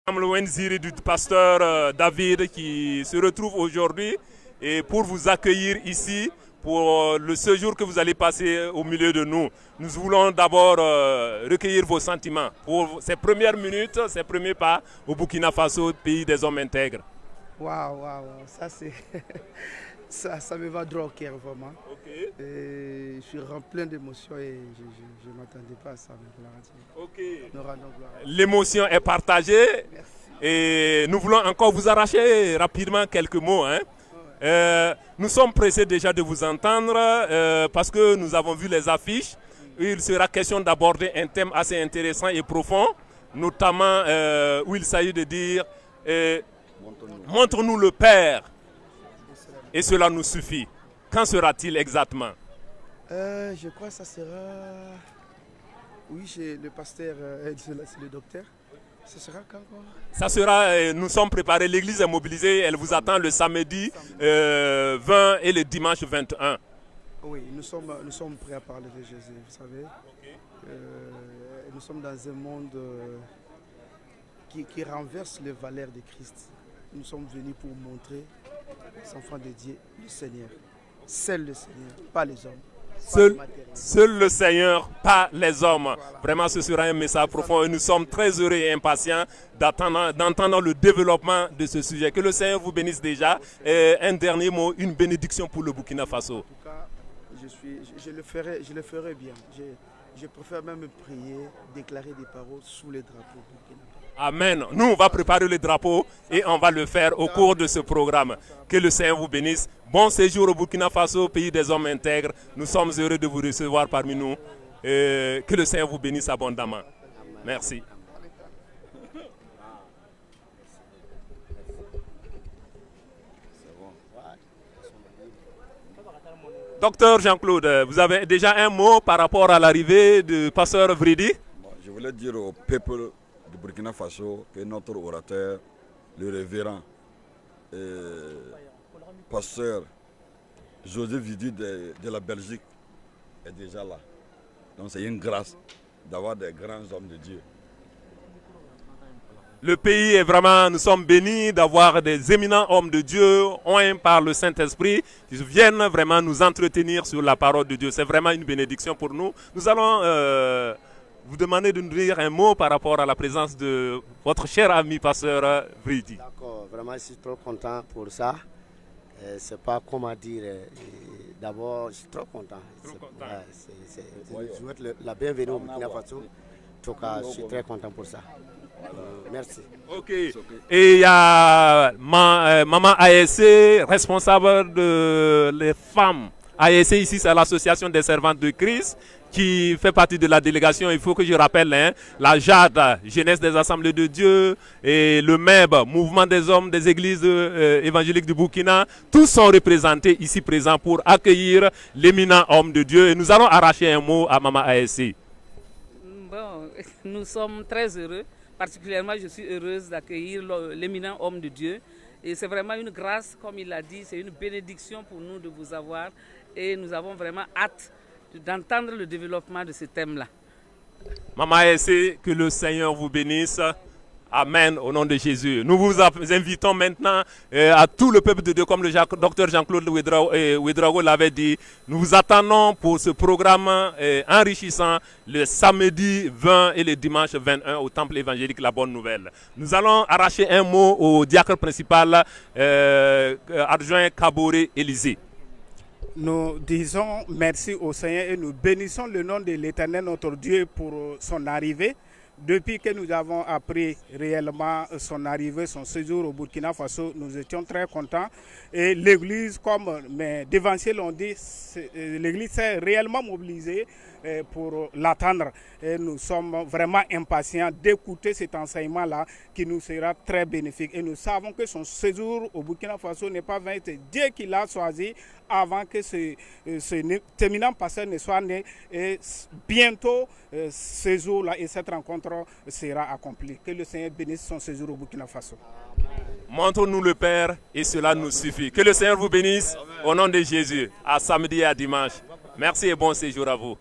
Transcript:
Wenziri du pasteur David qui se retrouve aujourd'hui et pour vous accueillir ici pour le séjour que vous allez passer au milieu de nous. Nous voulons d'abord recueillir vos sentiments pour ces premières minutes, ces premiers pas au Burkina Faso, pays des hommes intègres. Waouh, ça c'est ça me va droit au cœur vraiment. Okay. Et je suis plein d'émotions et je ne m'attendais pas à ça. Okay. Nous rendons gloire. L'émotion est partagée. Merci. Et nous voulons encore vous arracher rapidement quelques mots. Nous sommes pressés déjà de vous entendre parce que nous avons vu les affiches. Il sera question d'aborder un thème assez intéressant et profond, notamment où il s'agit de dire montre-nous le Père et cela nous suffit. Quand sera-t-il exactement? Je crois que ça sera... Oui, j'ai le pasteur, c'est le docteur. Ce sera quand? Ça sera, nous sommes préparés, l'église est mobilisée, elle vous attend le samedi 20 et le dimanche 21. Oui, nous sommes prêts à parler de Jésus, vous savez. Okay. Nous sommes dans un monde qui renverse les valeurs de Christ. Nous sommes venus pour montrer aux enfants de Dieu le Seigneur. Seul le Seigneur, pas les hommes. Seul le Seigneur, pas les hommes. Voilà. Vraiment, ce sera un message profond et nous sommes très heureux et impatients d'entendre le développement de ce sujet. Que le Seigneur vous bénisse déjà. Et un dernier mot, une bénédiction pour le Burkina Faso. En tout cas, je le ferai bien. Je préfère même prier, déclarer des paroles sous les drapeaux burkinabés. Amen. Nous, on va préparer le drapeau et on va le faire au cours de ce programme. Que le Seigneur vous bénisse. Bon séjour au Burkina Faso, pays des hommes intègres. Nous sommes heureux de vous recevoir parmi nous. Que le Seigneur vous bénisse abondamment. Merci. Docteur Jean-Claude, vous avez déjà un mot par rapport à l'arrivée du pasteur Vridi? Je voulais dire au peuple du Burkina Faso que notre orateur, le révérend pasteur Joseph Vidi de la Belgique est déjà là. Donc c'est une grâce d'avoir des grands hommes de Dieu. Le pays est vraiment, nous sommes bénis d'avoir des éminents hommes de Dieu, oints par le Saint-Esprit, qui viennent vraiment nous entretenir sur la parole de Dieu. C'est vraiment une bénédiction pour nous. Nous allons vous demander de nous dire un mot par rapport à la présence de votre cher ami pasteur Vridi. D'accord, vraiment je suis trop content pour ça. C'est pas comment dire. D'abord, je suis trop content. Je souhaite la bienvenue au Burkina Faso. En tout cas, je suis très content pour ça. Merci. Ok. Et il y a Maman ASC, responsable de les femmes. ASC ici, c'est l'association des servantes de Christ qui fait partie de la délégation. Il faut que je rappelle, la JAD, Jeunesse des Assemblées de Dieu, et le MEB, Mouvement des Hommes des Églises évangéliques du Burkina, tous sont représentés ici présents pour accueillir l'éminent homme de Dieu. Et nous allons arracher un mot à Maman ASC. Bon, nous sommes très heureux. Particulièrement, je suis heureuse d'accueillir l'éminent homme de Dieu. Et c'est vraiment une grâce, comme il l'a dit, c'est une bénédiction pour nous de vous avoir. Et nous avons vraiment hâte d'entendre le développement de ce thème-là. Maman ASC, que le Seigneur vous bénisse. Amen, au nom de Jésus. Nous vous invitons maintenant à tout le peuple de Dieu, comme le docteur Jean-Claude Ouedraogo l'avait dit. Nous vous attendons pour ce programme enrichissant le samedi 20 et le dimanche 21 au temple évangélique La Bonne Nouvelle. Nous allons arracher un mot au diacre principal, adjoint Kaboré Élisée. Nous disons merci au Seigneur et nous bénissons le nom de l'Éternel notre Dieu pour son arrivée. Depuis que nous avons appris réellement son arrivée, son séjour au Burkina Faso, nous étions très contents. Et l'Église, comme mes dévanciers l'ont dit, l'Église s'est réellement mobilisée pour l'attendre. Et nous sommes vraiment impatients d'écouter cet enseignement-là qui nous sera très bénéfique. Et nous savons que son séjour au Burkina Faso n'est pas vain, c'est Dieu qui l'a choisi avant que ce éminent pasteur ne soit né. Et bientôt, ce séjour-là et cette rencontre sera accomplie. Que le Seigneur bénisse son séjour au Burkina Faso. Montre-nous le Père et cela nous suffit. Que le Seigneur vous bénisse. Au nom de Jésus. À samedi et à dimanche. Merci et bon séjour à vous.